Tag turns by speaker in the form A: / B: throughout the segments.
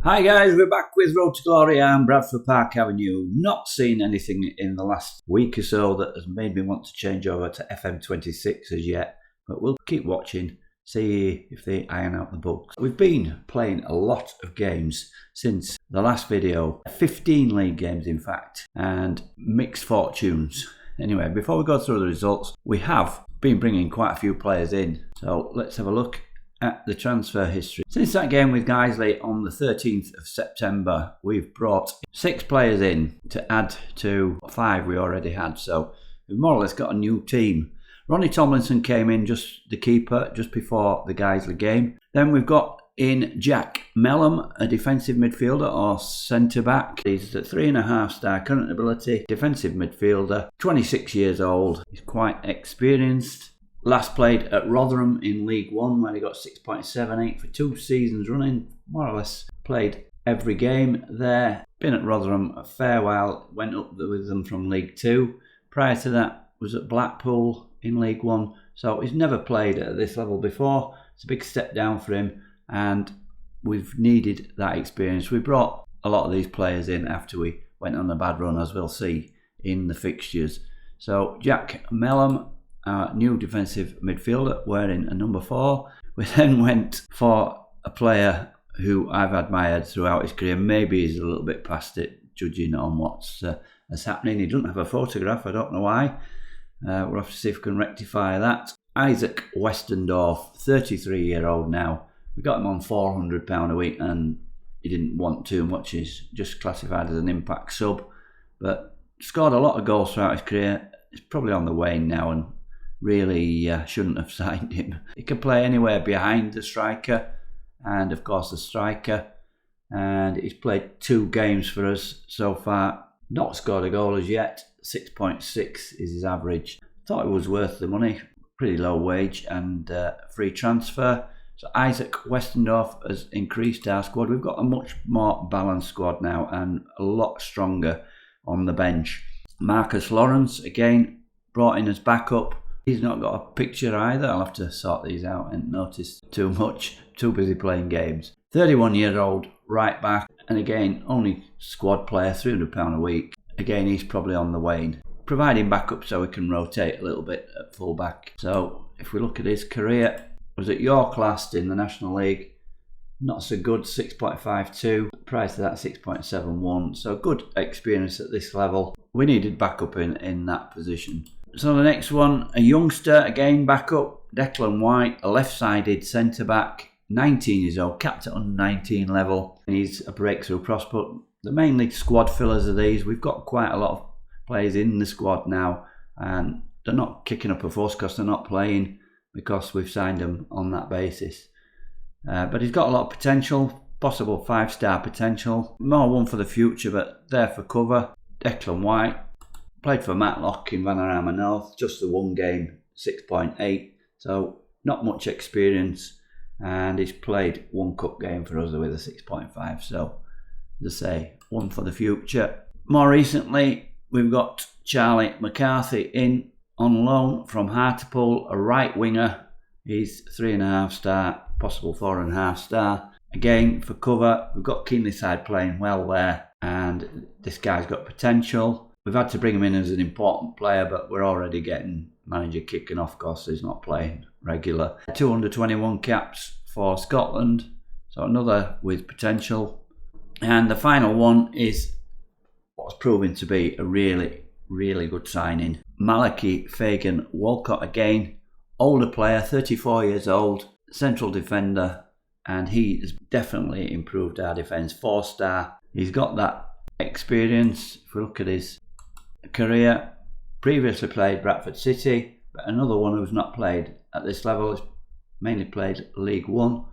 A: Hi guys, we're back with Road to Glory and Bradford Park Avenue. Not seen anything in the last week or so that has made me want to change over to FM24 as yet, but we'll keep watching, see if they iron out the bugs. We've been playing a lot of games since the last video, 15 league games in fact, and mixed fortunes. Anyway, before we go through the results, we have been bringing quite a few players in, so let's have a look at the transfer history. Since that game with Guiseley on the 13th of September, we've brought 6 players in to add to 5 we already had, so we've more or less got a new team. Ronnie Tomlinson came in, just the keeper, just before the Guiseley game. Then we've got in Jack Mellum, a defensive midfielder or centre-back. He's a 3.5 star current ability, defensive midfielder, 26 years old. He's quite experienced. Last played at Rotherham in League One, where he got 6.78 for 2 seasons running. More or less played every game there. Been at Rotherham a fair while, went up with them from League 2. Prior to that was at Blackpool in League 1. So he's never played at this level before. It's a big step down for him, and we've needed that experience. We brought a lot of these players in after we went on a bad run, as we'll see in the fixtures. So Jack Mellum, our new defensive midfielder, wearing a number 4. We then went for a player who I've admired throughout his career. Maybe he's a little bit past it, judging on what's happening. He doesn't have a photograph, I don't know why. We'll have to see if we can rectify that. Isaac Westendorf, 33-year-old now. We got him on £400 a week, and he didn't want too much. He's just classified as an impact sub, but scored a lot of goals throughout his career. He's probably on the wane now, and really shouldn't have signed him. He can play anywhere behind the striker and of course the striker, and he's played 2 games for us so far, not scored a goal as yet. 6.6 is his average. Thought it was worth the money, pretty low wage and free transfer. So Isaac Westendorf has increased our squad. We've got a much more balanced squad now and a lot stronger on the bench. Marcus Lawrence again brought in as backup. He's not got a picture either. I'll have to sort these out. I haven't noticed too much. Too busy playing games. 31-year-old right back. And again, only squad player, £300 a week. Again, he's probably on the wane. Providing backup so we can rotate a little bit at full back. So if we look at his career, was at York last in the National League. Not so good, 6.52. Prior to that, 6.71. So good experience at this level. We needed backup in that position. So the next one, a youngster, again back up, Declan White, a left-sided centre-back, 19 years old, capped at under 19 level. He's a breakthrough prospect. The mainly squad fillers are these. We've got quite a lot of players in the squad now, and they're not kicking up a fuss because they're not playing, because we've signed them on that basis. But he's got a lot of potential, possible 5-star potential. More one for the future, but there for cover. Declan White. Played for Matlock in Vanarama North, just the 1 game, 6.8, so not much experience, and he's played 1 cup game for us with a 6.5, so as I say, one for the future. More recently, we've got Charlie McCarthy in on loan from Hartlepool, a right winger. He's 3.5 star, possible 4.5 star. Again, for cover, we've got Keenlyside playing well there, and this guy's got potential. We've had to bring him in as an important player, but we're already getting manager kicking off because he's not playing regular. 2 under-21 caps for Scotland, so another with potential. And the final one is what's proving to be a really, really good signing. Malachi Fagan Walcott again, older player, 34 years old, central defender, and he has definitely improved our defence. 4-star. He's got that experience. If we look at his career, previously played Bradford City, but another one who's not played at this level. He's mainly played League 1.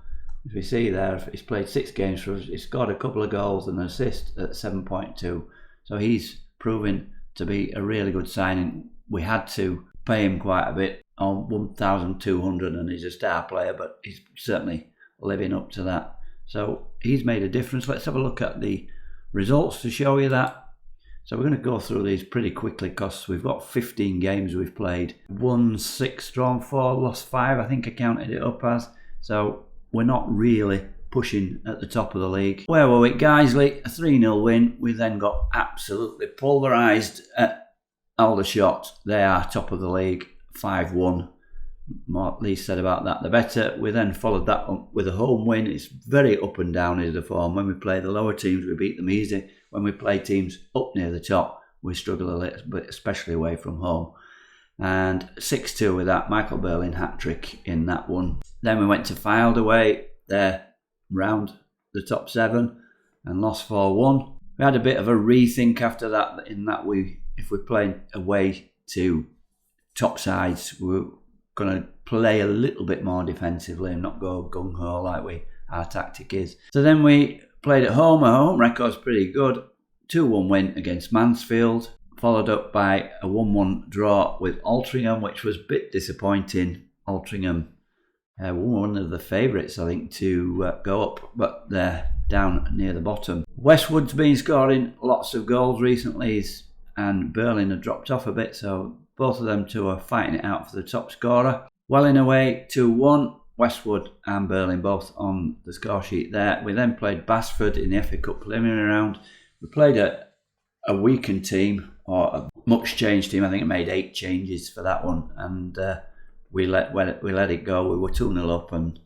A: As we see there, he's played 6 games for us. He's scored a couple of goals and an assist at 7.2. So he's proven to be a really good signing. We had to pay him quite a bit, on 1,200, and he's a star player, but he's certainly living up to that. So he's made a difference. Let's have a look at the results to show you that. So we're going to go through these pretty quickly because we've got 15 games we've played. Won 6, drawn 4, lost 5, I think I counted it up as. So we're not really pushing at the top of the league. Where were we? Guiseley, a 3-0 win. We then got absolutely pulverised at Aldershot. They are top of the league, 5-1. More least said about that, the better. We then followed that up with a home win. It's very up and down is the form. When we play the lower teams, we beat them easy. When we play teams up near the top, we struggle a little bit, especially away from home. And 6-2 with that. Michael Berlin hat-trick in that one. Then we went to Fylde away. There, round the top 7 and lost 4-1. We had a bit of a rethink after that, in that if we played away to top sides, we were going to play a little bit more defensively and not go gung-ho like our tactic is. So then we played at home. Our home record's pretty good. 2-1 win against Mansfield, followed up by a 1-1 draw with Altrincham, which was a bit disappointing. Altrincham, one of the favourites, I think, to go up, but they're down near the bottom. Westwood's been scoring lots of goals recently, and Berlin had dropped off a bit, so both of them two are fighting it out for the top scorer. Welling away 2-1, Westwood and Berlin both on the score sheet there. We then played Bradford in the FA Cup preliminary round. We played a weakened team, or a much changed team. I think it made 8 changes for that one, and we let it go. We were 2-0 up and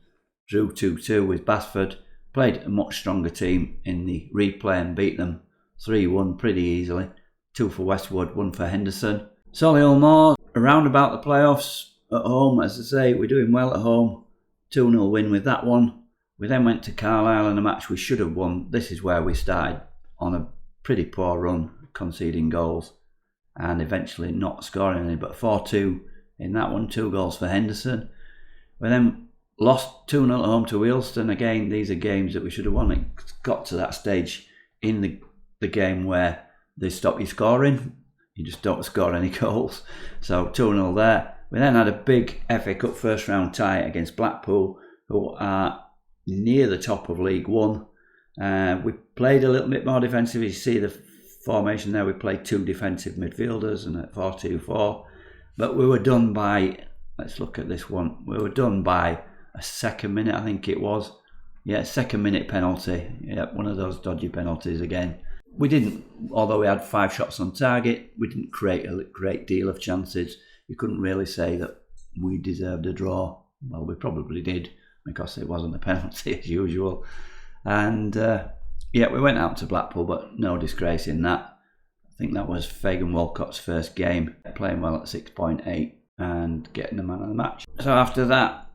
A: drew 2-2 with Bradford. Played a much stronger team in the replay and beat them 3-1 pretty easily. 2 for Westwood, 1 for Henderson. Solihull Moors, around about the playoffs at home. As I say, we're doing well at home. 2-0 win with that one. We then went to Carlisle in a match we should have won. This is where we started on a pretty poor run, conceding goals and eventually not scoring any, but 4-2 in that one, 2 goals for Henderson. We then lost 2-0 at home to Wealdstone. Again, these are games that we should have won. It got to that stage in the game where they stop you scoring. You just don't score any goals. So 2-0 there. We then had a big FA Cup first round tie against Blackpool, who are near the top of League One. We played a little bit more defensive. You see the formation there. We played 2 defensive midfielders and at 4-2-4. But we were done by, let's look at this one. We were done by a second minute, I think it was. Yeah, second minute penalty. Yeah, one of those dodgy penalties again. We didn't, although we had 5 shots on target, we didn't create a great deal of chances. You couldn't really say that we deserved a draw. Well, we probably did, because it wasn't a penalty as usual. And we went out to Blackpool, but no disgrace in that. I think that was Fagan Walcott's first game, playing well at 6.8 and getting the man of the match. So after that,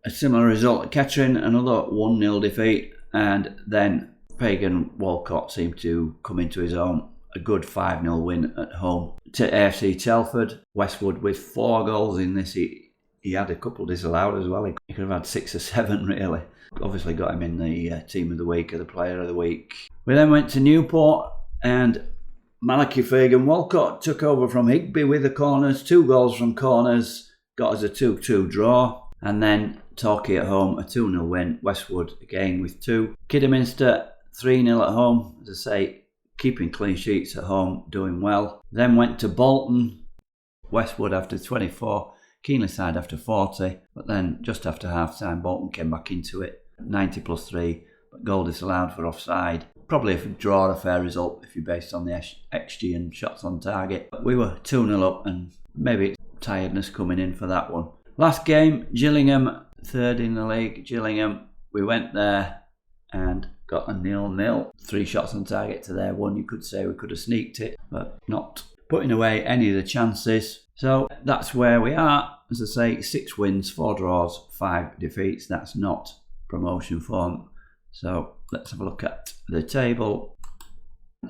A: a similar result at Kettering, another 1-0 defeat, and then Fagan Walcott seemed to come into his own. A good 5-0 win at home to AFC Telford. Westwood with 4 goals in this. He had a couple disallowed as well. He could have had 6 or 7 really. Obviously got him in the team of the week or the player of the week. We then went to Newport, and Malachi Fagan Walcott took over from Higby with the corners. 2 goals from corners, got us a 2-2 draw. And then Torquay at home, a 2-0 win. Westwood again with 2. Kidderminster 3-0 at home. As I say, keeping clean sheets at home, doing well. Then went to Bolton. Westwood after 24. Keenly side after 40. But then just after half time, Bolton came back into it. 90 plus 3. But goal disallowed for offside. Probably if you draw a fair result if you're based on the XG and shots on target. But we were 2-0 up, and maybe tiredness coming in for that one. Last game, Gillingham, 3rd in the league. Gillingham, we went there and got a 0-0. 3 shots on target to their 1. You could say we could have sneaked it, but not putting away any of the chances. So that's where we are. As I say, 6 wins, 4 draws, 5 defeats. That's not promotion form. So let's have a look at the table.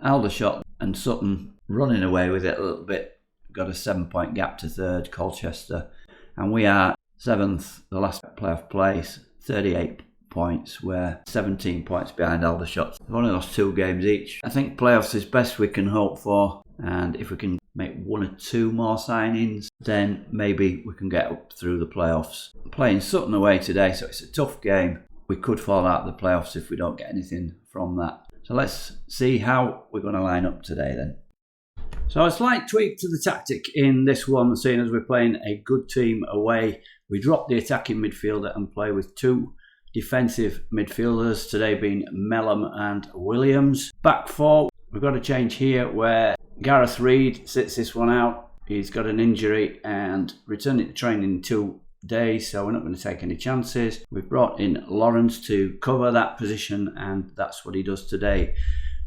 A: Aldershot and Sutton running away with it a little bit. Got a 7-point gap to 3rd, Colchester. And we are 7th, the last playoff place, 38 points. We're 17 points behind Aldershot. They've only lost 2 games each. I think playoffs is best we can hope for. And if we can make 1 or 2 more signings, then maybe we can get up through the playoffs. Playing Sutton away today, so it's a tough game. We could fall out of the playoffs if we don't get anything from that. So let's see how we're going to line up today then. So a slight tweak to the tactic in this one, seeing as we're playing a good team away. We drop the attacking midfielder and play with 2 defensive midfielders today being Mellom and Williams. Back four, we've got a change here where Gareth Reid sits this one out. He's got an injury and returning to training in 2 days, so we're not going to take any chances. We've brought in Lawrence to cover that position, and that's what he does today.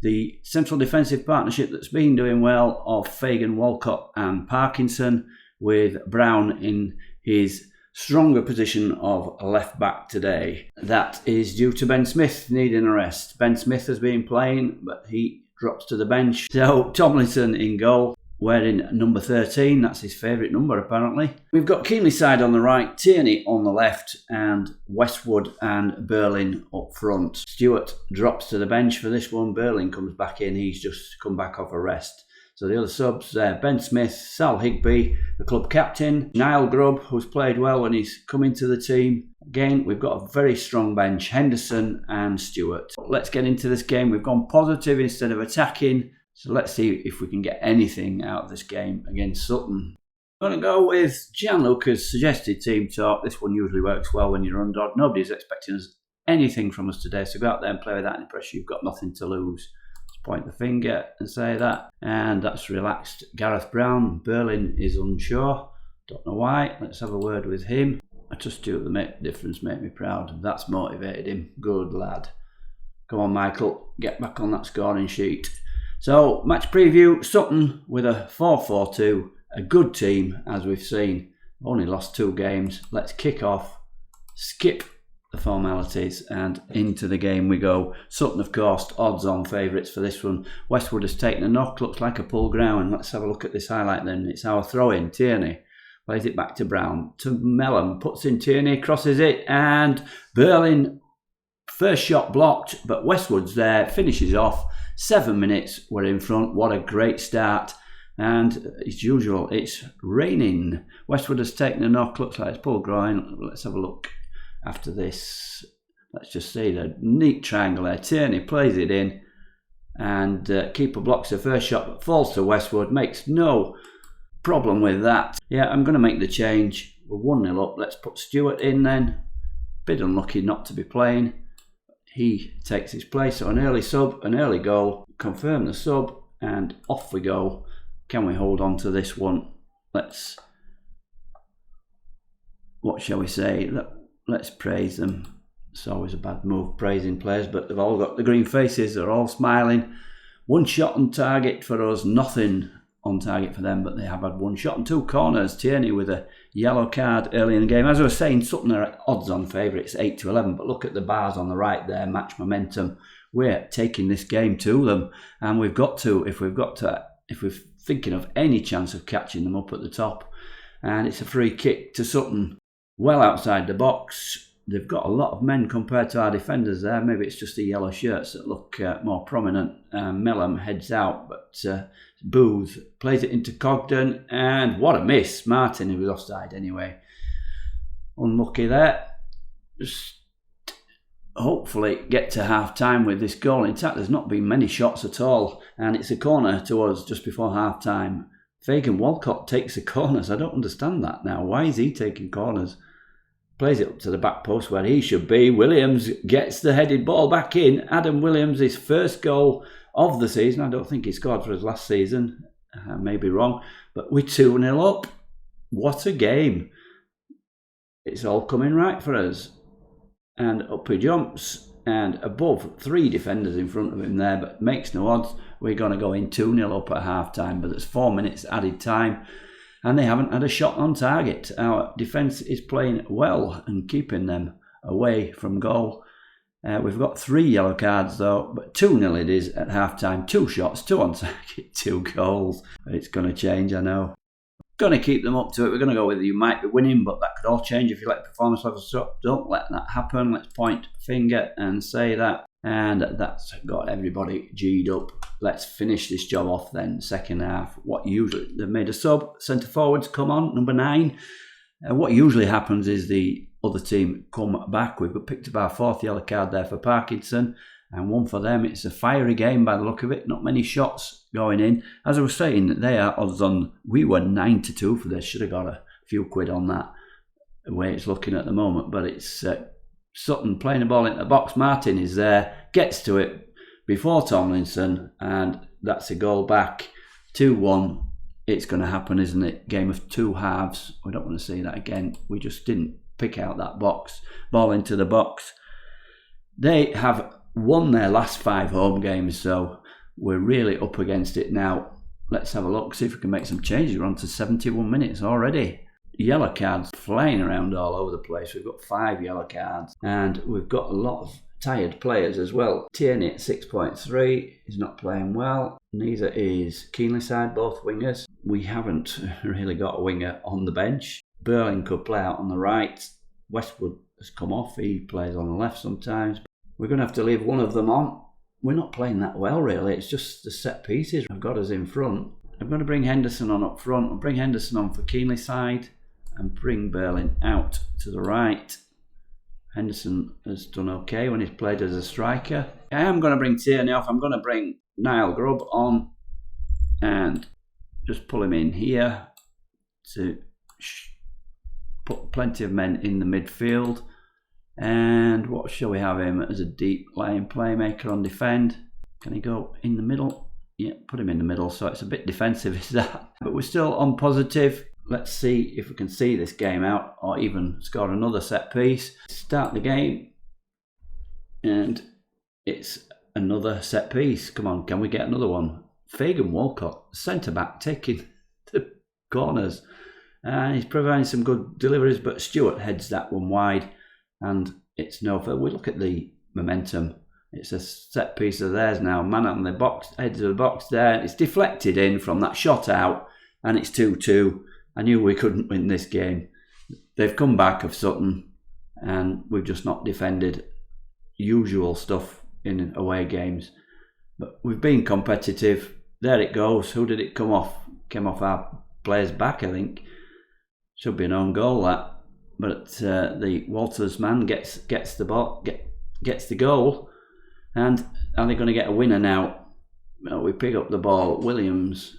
A: The central defensive partnership that's been doing well of Fagan, Walcott and Parkinson, with Brown in his stronger position of left back today. That is due to Ben Smith needing a rest. Ben Smith has been playing, but he drops to the bench. So Tomlinson in goal, wearing number 13. That's his favourite number, apparently. We've got Keenlyside on the right, Tierney on the left, and Westwood and Berlin up front. Stewart drops to the bench for this one. Berlin comes back in. He's just come back off a rest. So the other subs there, Ben Smith, Sal Higby, the club captain, Niall Grubb, who's played well when he's come into the team. Again, we've got a very strong bench, Henderson and Stewart. Let's get into this game. We've gone positive instead of attacking. So let's see if we can get anything out of this game against Sutton. I'm going to go with Gianluca's suggested team talk. This one usually works well when you're underdog. Nobody's expecting anything from us today, so go out there and play without any pressure. You've got nothing to lose. Just point the finger and say that. And that's relaxed. Gareth Brown. Berlin is unsure. Don't know why. Let's have a word with him. I trust you to make the difference, make me proud. That's motivated him. Good lad. Come on, Michael. Get back on that scoring sheet. So, match preview, Sutton with a 4-4-2, a good team as we've seen, only lost 2 games. Let's kick off, skip the formalities and into the game we go. Sutton, of course, odds on favourites for this one. Westwood has taken a knock, looks like a pull ground. Let's have a look at this highlight then. It's our throw-in, Tierney. Plays it back to Brown, to Mellom, puts in Tierney, crosses it, and Berlin, first shot blocked, but Westwood's there, finishes off. 7 minutes, we're in front. What a great start. And as usual, it's raining. Westwood has taken a knock. Looks like it's pull groin. Let's have a look after this. Let's just see the neat triangle there. Tierney plays it in. And keeper blocks the first shot, but falls to Westwood. Makes no problem with that. Yeah, I'm going to make the change. We're 1-0 up. Let's put Stewart in then. Bit unlucky not to be playing. He takes his place, so an early sub, an early goal, confirm the sub, and off we go. Can we hold on to this one? What shall we say? Let's praise them. It's always a bad move praising players, but they've all got the green faces, they're all smiling. 1 shot on target for us, nothing on target for them, but they have had 1 shot and 2 corners. Tierney with a yellow card early in the game. As I was saying, Sutton are odds on favourites, 8-11, but look at the bars on the right there, match momentum. We're taking this game to them, and we've got to, if we're thinking of any chance of catching them up at the top. And it's a free kick to Sutton, well outside the box. They've got a lot of men compared to our defenders there. Maybe it's just the yellow shirts that look more prominent. Mellom heads out, but Booth plays it into Cogden, and what a miss. Martin, who was offside anyway. Unlucky there. Just hopefully get to half time with this goal. In fact, there's not been many shots at all, and it's a corner to us just before half time. Fagan Walcott takes the corners. I don't understand that now. Why is he taking corners? Plays it up to the back post where he should be. Williams gets the headed ball back in. Adam Williams, his first goal of the season. I don't think he scored for us last season. I may be wrong. But we're 2-0 up. What a game. It's all coming right for us. And up he jumps. And above, 3 defenders in front of him there. But makes no odds. We're going to go in 2-0 up at half time. But there's 4 minutes added time. And they haven't had a shot on target. Our defence is playing well and keeping them away from goal. We've got 3 yellow cards though, but 2-0 it is at half time. 2 shots, 2 on target, 2 goals. It's going to change, I know. Going to keep them up to it. We're going to go with you might be winning, but that could all change if you let performance levels up. Don't let that happen. Let's point a finger and say that. And that's got everybody G'd up. Let's finish this job off then, second half. What usually, they've made a sub, centre forwards come on, number 9. What usually happens is the other team come back. We've picked up our 4th yellow card there for Parkinson, and 1 for them. It's a fiery game by the look of it, not many shots going in. As I was saying, they are odds on, we were 9-2 for this, should have got a few quid on that, the way it's looking at the moment, but it's Sutton playing the ball into the box. Martin is there, gets to it before Tomlinson, and that's a goal back. 2-1. It's going to happen, isn't it? Game of two halves. We don't want to see that again. We just didn't pick out that box. Ball into the box. They have won their last 5 home games, so we're really up against it now. Let's have a look, see if we can make some changes. We're on to 71 minutes already. Yellow cards flying around all over the place. We've got 5 yellow cards, and we've got a lot of tired players as well. Tierney at 6.3 is not playing well. Neither is Keenlyside, both wingers. We haven't really got a winger on the bench. Berlin could play out on the right. Westwood has come off. He plays on the left sometimes. We're going to have to leave one of them on. We're not playing that well, really. It's just the set pieces have got us in front. I'm going to bring Henderson on up front. I'll bring Henderson on for Keenlyside and bring Berlin out to the right. Henderson has done okay when he's played as a striker. I am going to bring Tierney off. I'm going to bring Niall Grubb on and just pull him in here to put plenty of men in the midfield. And what shall we have him as a deep lying playmaker on defend? Can he go in the middle? Yeah, put him in the middle, so it's a bit defensive, is that? But we're still on positive. Let's see if we can see this game out or even score another set piece. Start the game, and it's another set piece. Come on, can we get another one? Fagan Walcott, centre-back, taking the corners. And he's providing some good deliveries, but Stewart heads that one wide, and it's no fair. We look at the momentum. It's a set piece of theirs now. Man on the box, edge of the box there. It's deflected in from that shot out, and it's 2-2. I knew we couldn't win this game. They've come back of Sutton, and we've just not defended. Usual stuff in away games. But we've been competitive. There it goes. Who did it come off? Came off our player's back, I think. Should be an own goal, that. But the Walters man gets the ball, gets the goal. And are they going to get a winner now? Well, we pick up the ball. Williams,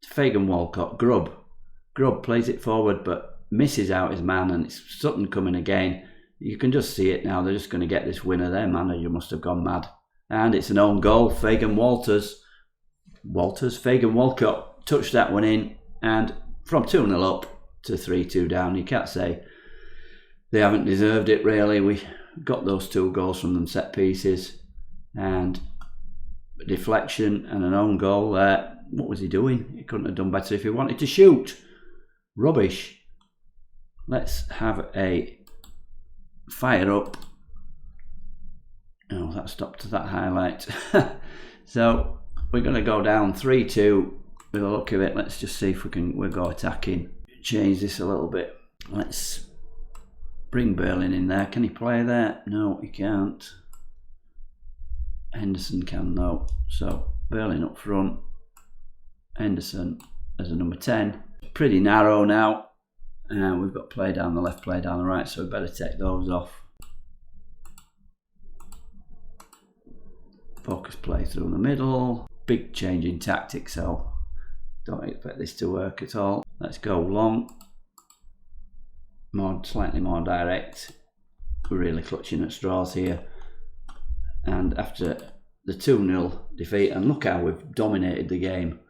A: Fagan Walcott, Grubb. Grubb plays it forward but misses out his man, and it's Sutton coming again. You can just see it now. They're just going to get this winner. Their manager must have gone mad. And it's an own goal. Fagan Fagan Walcott touched that one in, and from 2-0 up to 3-2 down, you can't say they haven't deserved it, really. We got those 2 goals from them set pieces, and a deflection and an own goal there. What was he doing? He couldn't have done better if he wanted to shoot. Rubbish. Let's have a fire up. Oh, that stopped that highlight. So we're going to go down 3-2 with a look of it. Let's just see if we'll go attacking. Change this a little bit. Let's bring Berlin in there. Can he play there? No, he can't. Henderson can though. So Berlin up front. Henderson as a number 10. Pretty narrow now. And we've got play down the left, play down the right, so we better take those off. Focus play through the middle. Big change in tactics, so don't expect this to work at all. Let's go long. Slightly more direct. We're really clutching at straws here. And after the 2-0 defeat, and look how we've dominated the game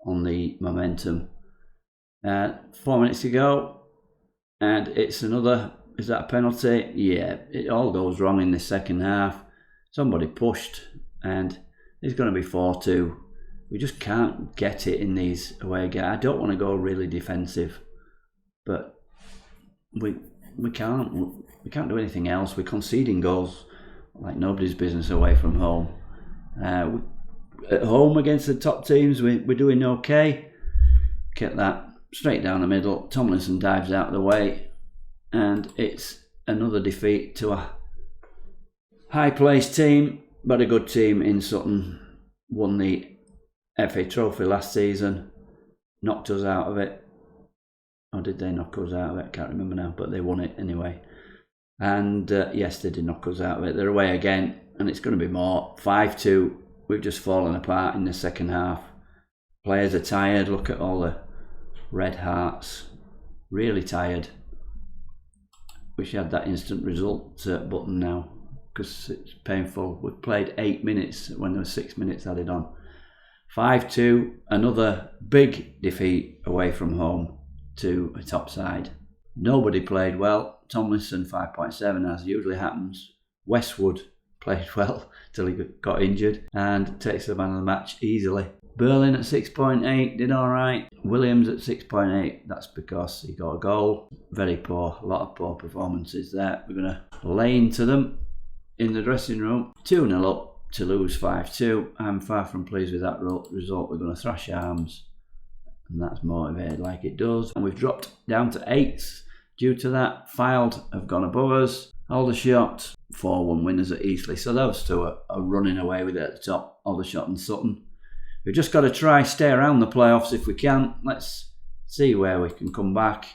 A: on the momentum. 4 minutes to go, and it's another. Is that a penalty? Yeah, it all goes wrong in the second half. Somebody pushed, and it's going to be 4-2. We just can't get it in these away games. I don't want to go really defensive, but we can't do anything else. We're conceding goals like nobody's business away from home. At home against the top teams, we're doing okay. Get that straight down the middle. Tomlinson dives out of the way, and it's another defeat to a high-placed team, but a good team in Sutton. Won the FA Trophy last season, knocked us out of it. Or did they knock us out of it? I can't remember now, but they won it anyway. And yes, they did knock us out of it. They're away again, and it's going to be more. 5-2. We've just fallen apart in the second half. Players are tired. Look at all the red hearts. Really tired. Wish you had that instant result button now, because it's painful. We've played 8 minutes when there was 6 minutes added on. 5-2, another big defeat away from home to a top side. Nobody played well. Tomlinson 5.7, as usually happens. Westwood played well till he got injured and takes the man of the match easily. Berlin at 6.8 did alright. Williams at 6.8, that's because he got a goal. Very poor, a lot of poor performances there. We're going to lay into them in the dressing room. 2-0 up to lose 5-2. I'm far from pleased with that result. We're going to thrash arms, and that's motivated like it does. And we've dropped down to 8th due to that. Fylde have gone above us. Aldershot 4-1 winners at Eastleigh, so those two are running away with it at the top, Aldershot and Sutton. We've just got to try stay around the playoffs if we can. Let's see where we can come back.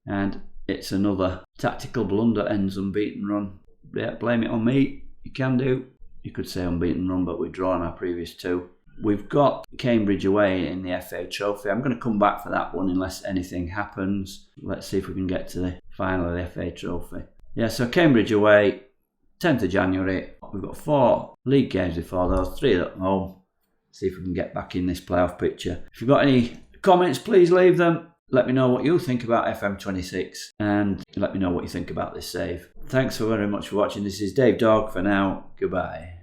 A: And it's another tactical blunder, ends unbeaten run. Yeah, blame it on me. You can do. You could say unbeaten run, but we've drawn our previous 2. We've got Cambridge away in the FA Trophy. I'm going to come back for that one unless anything happens. Let's see if we can get to the final of the FA Trophy. Yeah, so Cambridge away, 10th of January. We've got 4 league games before those, 3 at home. See if we can get back in this playoff picture. If you've got any comments, please leave them. Let me know what you think about FM26 and let me know what you think about this save. Thanks so very much for watching. This is Dave Dog for now. Goodbye.